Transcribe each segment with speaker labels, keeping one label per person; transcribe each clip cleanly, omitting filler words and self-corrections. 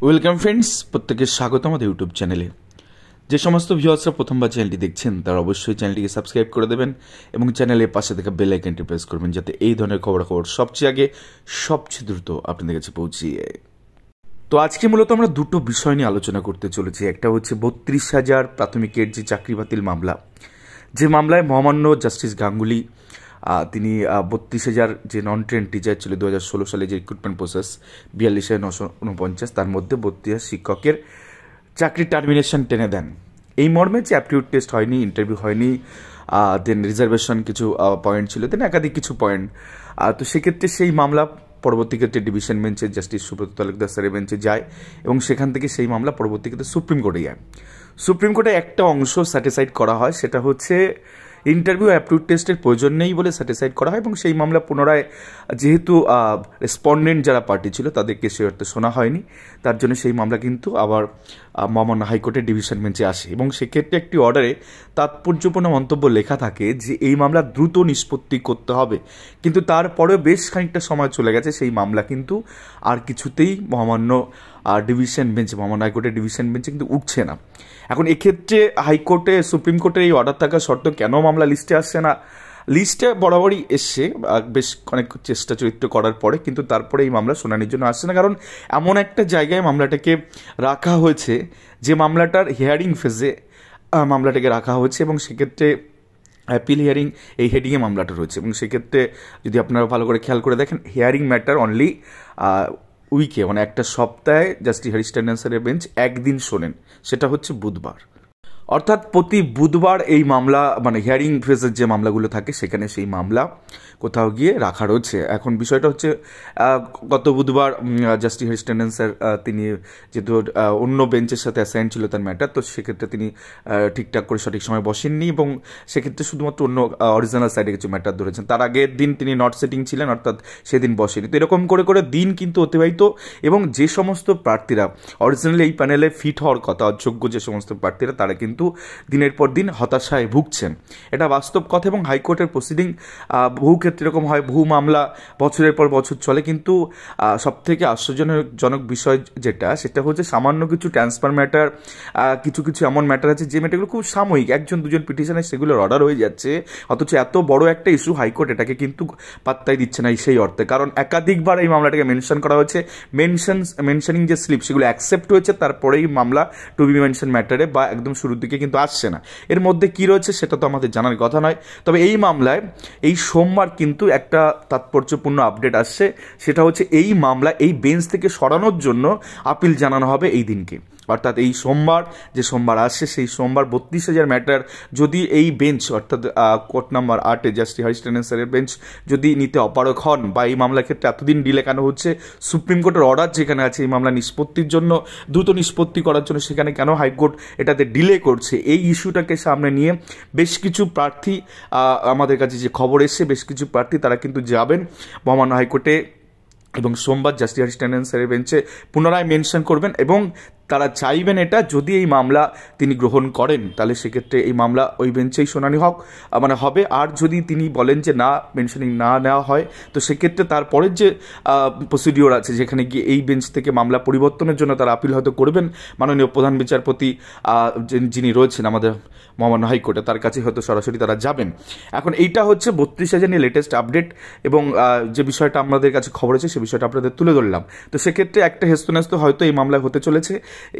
Speaker 1: Welcome friends, প্রত্যেকে স্বাগত আমাদের ইউটিউব চ্যানেলে। যে সমস্ত ভিউয়ার্সরা প্রথমবার চ্যানেলটি দেখছেন তারা অবশ্যই চ্যানেলটিকে সাবস্ক্রাইব করে দেবেন এবং চ্যানেলের পাশে থাকা বেল আইকনটি প্রেস করবেন, যাতে এই ধরনের খবরাখবর সবচেয়ে আগে সবচেয়ে দ্রুত আপনাদের কাছে পৌঁছে যায়। তো আজকে মূলত আমরা দুটো বিষয় নিয়ে আলোচনা করতে চলেছি। একটা হচ্ছে 32,000 প্রাথমিকের যে চাকরি বাতিল মামলা, যে মামলায় মহামান্য জাস্টিস গাঙ্গুলি তিনি 32,000 যে নন ট্রেন টিচার ছিল 2016 সালে যে রিক্রুটমেন্ট প্রসেস 42,949, তার মধ্যে 32,000 শিক্ষকের চাকরি টার্মিনেশন টেনে দেন। এই মর্মে যে অ্যাপটিউড টেস্ট হয়নি, ইন্টারভিউ হয়নি, দেন রিজার্ভেশন কিছু পয়েন্ট ছিল, দেন একাধিক কিছু পয়েন্ট। তো সেক্ষেত্রে সেই মামলা পরবর্তী ক্ষেত্রে ডিভিশন বেঞ্চে জাস্টিস সুব্রত তালুকদার স্যারের বেঞ্চে যায় এবং সেখান থেকে সেই মামলা পরবর্তী ক্ষেত্রে সুপ্রিম কোর্টে যায়। সুপ্রিম কোর্টে একটা অংশ স্যাটিসফাইড করা হয়, সেটা হচ্ছে ইন্টারভিউ অ্যাপটিউড টেস্টের প্রয়োজন নেই বলে স্যাটিসফাইড করা হয় এবং সেই মামলা পুনরায়, যেহেতু রেসপন্ডেন্ট যারা পার্টি ছিল তাদেরকে সে অর্থে শোনা হয়নি, তার জন্য সেই মামলা কিন্তু আবার মহামান্য হাইকোর্টের ডিভিশন বেঞ্চে আসে এবং সেক্ষেত্রে একটি অর্ডারে তাৎপর্যপূর্ণ মন্তব্য লেখা থাকে যে এই মামলা দ্রুত নিষ্পত্তি করতে হবে। কিন্তু তারপরেও বেশ খানিকটা সময় চলে গেছে, সেই মামলা কিন্তু আর কিছুতেই মহামান্য ডিভিশন বেঞ্চে, মহামান্য হাইকোর্টের ডিভিশন বেঞ্চে কিন্তু উঠছে না। এখন এক্ষেত্রে হাইকোর্টে, সুপ্রিম কোর্টের এই অর্ডার থাকা সত্ত্বেও কেন মামলা লিস্টে আসছে না? লিস্টে বরাবরই এসছে বেশ অনেক চেষ্টা চরিত্র করার পরে, কিন্তু তারপরে এই মামলা শুনানির জন্য আসছে না, কারণ এমন একটা জায়গায় মামলাটাকে রাখা হয়েছে যে মামলাটার হিয়ারিং ফেজে মামলাটাকে রাখা হয়েছে এবং সেক্ষেত্রে অ্যাপিল হিয়ারিং এই হেডিংয়ে মামলাটা রয়েছে এবং সেক্ষেত্রে যদি আপনারা ভালো করে খেয়াল করে দেখেন, হিয়ারিং ম্যাটার অনলি উইকে, মানে একটা সপ্তাহে জাস্টিস হ্যারিস ট্যান্ডন স্যারের বেঞ্চ একদিন শোনেন, সেটা হচ্ছে বুধবার। অর্থাৎ প্রতি বুধবার এই মামলা, মানে হিয়ারিং ফেজের যে মামলাগুলো থাকে সেখানে সেই মামলা কোথাও গিয়ে রাখা রয়েছে। এখন বিষয়টা হচ্ছে গত বুধবার জাস্টিস হ্যারিস ট্যান্ডন স্যার তিনি যেহেতু অন্য বেঞ্চের সাথে অ্যাসাইন ছিল তার ম্যাটার, তো সেক্ষেত্রে তিনি ঠিকঠাক করে সঠিক সময় বসেননি এবং সেক্ষেত্রে শুধুমাত্র অন্য অরিজিনাল সাইডে কিছু ম্যাটার ধরেছেন। তার আগের দিন তিনি নট সেটিং ছিলেন, অর্থাৎ সেদিন বসেনি। তো এরকম করে করে দিন কিন্তু অতিবাহিত এবং যে সমস্ত প্রার্থীরা অরিজিনালি এই প্যানেলে ফিট হওয়ার কথা, অযোগ্য যে সমস্ত প্রার্থীরা, তারা কিন্তু দিনের পর দিন হতাশায় ভুগছেন। এটা বাস্তব কথা এবং হাইকোর্টের প্রসিডিং বহু ক্ষেত্রে এরকম হয়, বহু মামলা বছরের পর বছর চলে, কিন্তু সবথেকে আশ্চর্যজনক বিষয় সেটা হচ্ছে সামান্য কিছু ট্রান্সফার ম্যাটার, কিছু কিছু এমন ম্যাটার আছে যে ম্যাটারগুলো খুব সাময়িক, একজন দুজন পিটিশনে সেগুলোর অর্ডার হয়ে যাচ্ছে, অথচ এত বড় একটা ইস্যু হাইকোর্ট এটাকে কিন্তু পাত্তাই দিচ্ছে না সেই অর্থে। কারণ একাধিকবার এই মামলাটাকে মেনশন করা হয়েছে, মেনশনিং যে স্লিপ সেগুলো অ্যাকসেপ্ট হয়েছে, তারপরেই মামলা টু বি মেনশন ম্যাটারে বা একদম শুরুর দিকে কিন্তু আসছে না। এর মধ্যে কি রয়েছে সেটা তো আমাদের জানার কথা নয়। তবে এই মামলায় এই সোমবার কিন্তু একটা তাৎপর্যপূর্ণ আপডেট আসছে, সেটা হচ্ছে এই মামলা এই বেঞ্চ থেকে সরানোর জন্য আপিল জানানো হবে এই দিনকে। অর্থাৎ এই সোমবার, যে সোমবার আসছে সেই সোমবার 32,000 ম্যাটার যদি এই বেঞ্চ, অর্থাৎ court number 8 justice Harish Tandon স্যারের বেঞ্চ যদি নিতে অপারগ হন, বা এই মামলার ক্ষেত্রে এতদিন ডিলে কেন হচ্ছে, সুপ্রিম কোর্টের অর্ডার যেখানে আছে এই মামলা নিষ্পত্তির জন্য, দ্রুত নিষ্পত্তি করার জন্য, সেখানে কেন হাইকোর্ট এটাতে ডিলে করছে, এই ইস্যুটাকে সামনে নিয়ে বেশ কিছু প্রার্থী, আমাদের কাছে যে খবর এসছে, বেশ কিছু প্রার্থী তারা কিন্তু যাবেন মহামান্য হাইকোর্টে এবং সোমবার জাস্টিস হ্যারিস ট্যান্ডন স্যারের বেঞ্চে পুনরায় মেনশন করবেন এবং তারা চাইবেন এটা যদি এই মামলা তিনি গ্রহণ করেন তাহলে সেক্ষেত্রে এই মামলা ওই বেঞ্চেই শুনানি হবে। আর যদি তিনি বলেন যে না, মেনশনিং না নেওয়া হয়, তো সেক্ষেত্রে তারপরের যে প্রসিডিওর আছে, যেখানে গিয়ে এই বেঞ্চ থেকে মামলা পরিবর্তনের জন্য তারা আপিল হয়তো করবেন মাননীয় প্রধান বিচারপতি যিনি রয়েছেন আমাদের মহামান্য হাইকোর্টে, তার কাছে হয়তো সরাসরি তারা যাবেন। এখন এইটা হচ্ছে 32,000 নিয়ে লেটেস্ট আপডেট এবং যে বিষয়টা আমাদের কাছে খবর আছে সে বিষয়টা আপনাদের তুলে ধরলাম। তো সেক্ষেত্রে একটা হেস্তনেস্ত হয়তো এই মামলায় হতে চলেছে।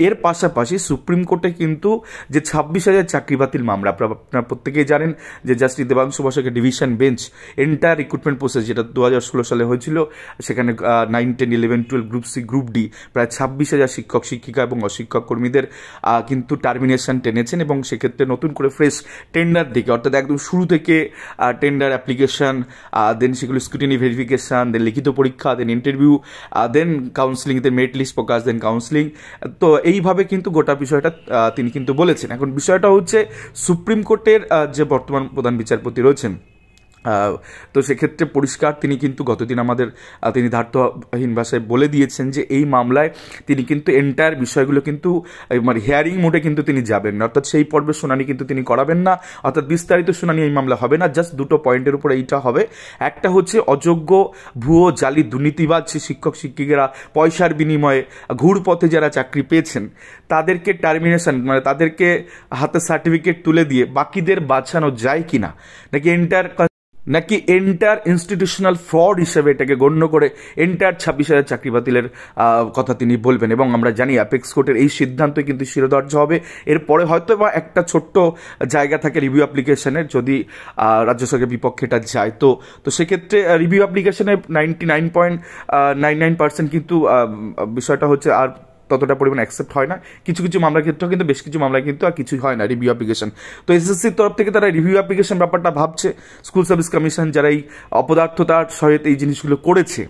Speaker 1: এর পাশাপাশি সুপ্রিম কোর্টে কিন্তু যে 26,000 চাকরি বাতিল মামলা, আপনারা প্রত্যেকেই জানেন যে জাস্টিস দেবাংশু বসাকের division bench entire recruitment process, যেটা 2016 সালে হয়েছিল, সেখানে 9, 10, 11, 12, গ্রুপ সি, গ্রুপ ডি প্রায় 26,000 শিক্ষক শিক্ষিকা এবং অশিক্ষক কর্মীদের কিন্তু টার্মিনেশন টেনেছেন এবং সেক্ষেত্রে নতুন করে ফ্রেশ টেন্ডার দিকে, অর্থাৎ একদম শুরু থেকে টেন্ডার অ্যাপ্লিকেশন, দেন সেগুলো স্ক্রুটিনি ভেরিফিকেশন, দেন লিখিত পরীক্ষা, দেন ইন্টারভিউ, দেন কাউন্সিলিং, দেন মেরিট লিস্ট প্রকাশ, দেন কাউন্সিলিং। তো এইভাবে কিন্তু গোটা বিষয়টা তিনি কিন্তু বলেছেন। এখন বিষয়টা হচ্ছে সুপ্রিম কোর্টের যে বর্তমান প্রধান বিচারপতি রয়েছেন তো সেক্ষেত্রে পরিষ্কার তিনি কিন্তু গতদিন আমাদের তিনি ধার্থহীন ভাষায় বলে দিয়েছেন যে এই মামলায় তিনি কিন্তু এন্টায়ার বিষয়গুলো কিন্তু মানে হিয়ারিং মোডে কিন্তু তিনি যাবেন না, অর্থাৎ সেই পর্বে শুনানি কিন্তু তিনি করাবেন না, অর্থাৎ বিস্তারিত শুনানি এই মামলা হবে না। জাস্ট দুটো পয়েন্টের উপর এইটা হবে। একটা হচ্ছে অযোগ্য ভুয়ো জালি দুর্নীতিবাজ শিক্ষক শিক্ষিকারা পয়সার বিনিময়ে ঘুরপথে যারা চাকরি পেয়েছেন তাদেরকে টার্মিনেশন মানে তাদেরকে হাতে সার্টিফিকেট তুলে দিয়ে বাকিদের বাঁচানো যায় কিনা, নাকি এন্টার ইনস্টিটিউশনাল ফ্রড হিসেবে এটাকে গণ্য করে এন্টার 26,000 চাকরি বাতিলের কথা তিনি বলবেন। এবং আমরা জানি অ্যাপেক্স কোর্টের এই সিদ্ধান্তই কিন্তু শিরোধার্য হবে। এরপরে হয়তো বা একটা ছোট্ট জায়গা থাকে রিভিউ অ্যাপ্লিকেশনের, যদি রাজ্য সরকারের বিপক্ষে এটা যায় তো সেক্ষেত্রে রিভিউ অ্যাপ্লিকেশনে 99.99% কিন্তু বিষয়টা হচ্ছে আর ততটা পরিমাণ অ্যাকসেপ্ট হয় না। কিছু কিছু মামলার ক্ষেত্রেও কিন্তু বেশ কিছু মামলায় কিন্তু আর কিছুই হয় না রিভিউ অ্যাপ্লিকেশন। তো এসএসসির তরফ থেকে তারা রিভিউ অ্যাপ্লিকেশন ব্যাপারটা ভাবছে। স্কুল সার্ভিস কমিশন যারা এই অপদার্থতার সহিত এই জিনিসগুলো করেছে,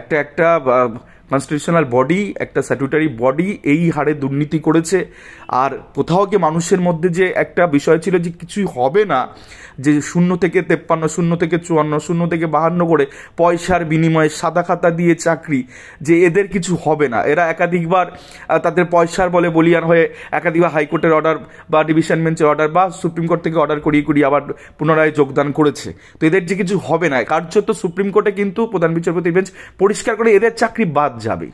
Speaker 1: একটা কনস্টিটিউশনাল বডি, একটা স্ট্যাটুটারি বডি এই হারে দুর্নীতি করেছে। আর কোথাও গিয়ে মানুষের মধ্যে যে একটা বিষয় ছিল যে কিছুই হবে না, যে 0 থেকে 53, 0 থেকে 54, 0 থেকে 52 করে পয়সার বিনিময়ে সাদা খাতা দিয়ে চাকরি, যে এদের কিছু হবে না। এরা একাধিকবার তাদের পয়সার বলে বলিয়ান হয়ে একাধিকবার হাইকোর্টের অর্ডার বা ডিভিশন বেঞ্চের অর্ডার বা সুপ্রিম কোর্ট থেকে অর্ডার করিয়ে আবার পুনরায় যোগদান করেছে। তো এদের যে কিছু হবে না, কার্যত সুপ্রিম কোর্টে কিন্তু প্রধান বিচারপতির বেঞ্চ পরিষ্কার করে এদের চাকরি বাদ যাবে।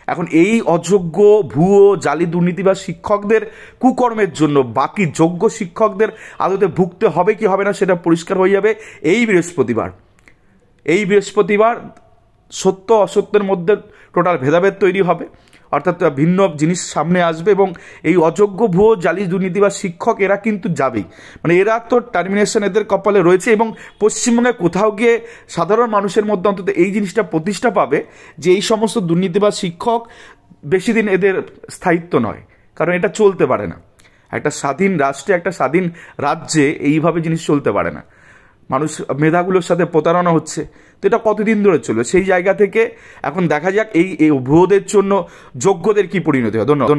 Speaker 1: এখন এই অযোগ্য ভুয়ো জালি দুর্নীতিবাজ শিক্ষকদের কুকর্মের জন্য বাকি যোগ্য শিক্ষকদের আদতে ভুগতে হবে কি হবে না সেটা পরিষ্কার হয়ে যাবে এই বৃহস্পতিবার। সত্য অসত্যের মধ্যে টোটাল ভেদাভেদ তৈরি হবে, অর্থাৎ ভিন্ন জিনিস সামনে আসবে এবং এই অযোগ্য ভুয়ো জালি দুর্নীতিবাজ শিক্ষক এরা কিন্তু যাবেই, মানে এরা তো টার্মিনেশন এদের কপালে রয়েছে। এবং পশ্চিমবঙ্গে কোথাও গিয়ে সাধারণ মানুষের মধ্যে অন্তত এই জিনিসটা প্রতিষ্ঠা পাবে যে এই সমস্ত দুর্নীতিবাজ শিক্ষক বেশি দিন এদের স্থায়িত্ব নয়, কারণ এটা চলতে পারে না। একটা স্বাধীন রাষ্ট্রে, একটা স্বাধীন রাজ্যে এইভাবে জিনিস চলতে পারে না। মানুষ মেধাগুলোর সাথে প্রতারণা হচ্ছে, তো এটা কতদিন ধরে চলবে? সেই জায়গা থেকে এখন দেখা যাক এই ভুয়োদের জন্য যোগ্যদের কি পরিণতি হয়। ধন্যবাদ।